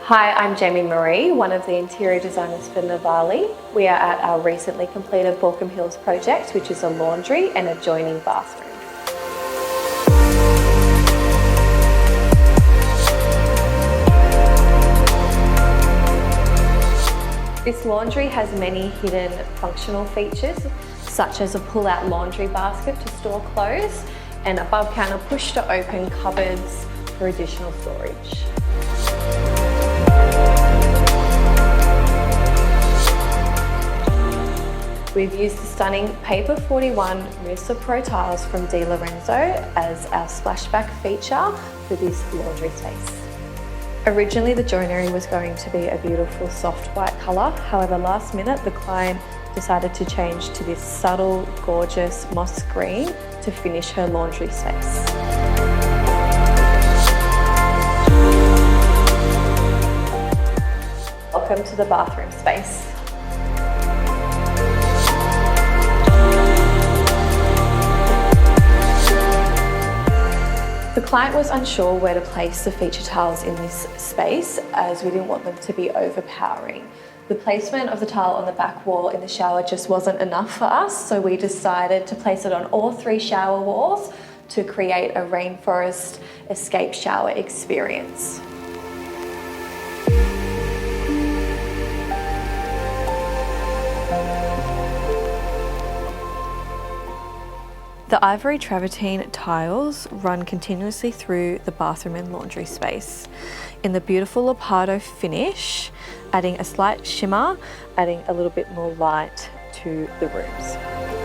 Hi, I'm Jamie-Maree, one of the interior designers for Novale. We are at our recently completed Baulkham Hills project, which is a laundry and adjoining bathroom. This laundry has many hidden functional features, such as a pull-out laundry basket to store clothes and above-counter push-to-open cupboards for additional storage. We've used the stunning Paper 41 Musa Pro tiles from Lorenzo as our splashback feature for this laundry space. Originally, the joinery was going to be a beautiful soft white colour. However, last minute, the client decided to change to this subtle, gorgeous moss green to finish her laundry space. Welcome to the bathroom space. The client was unsure where to place the feature tiles in this space, as we didn't want them to be overpowering. The placement of the tile on the back wall in the shower just wasn't enough for us, so we decided to place it on all 3 shower walls to create a rainforest escape shower experience. The ivory travertine tiles run continuously through the bathroom and laundry space in the beautiful lepardo finish, adding a slight shimmer, adding a little bit more light to the rooms.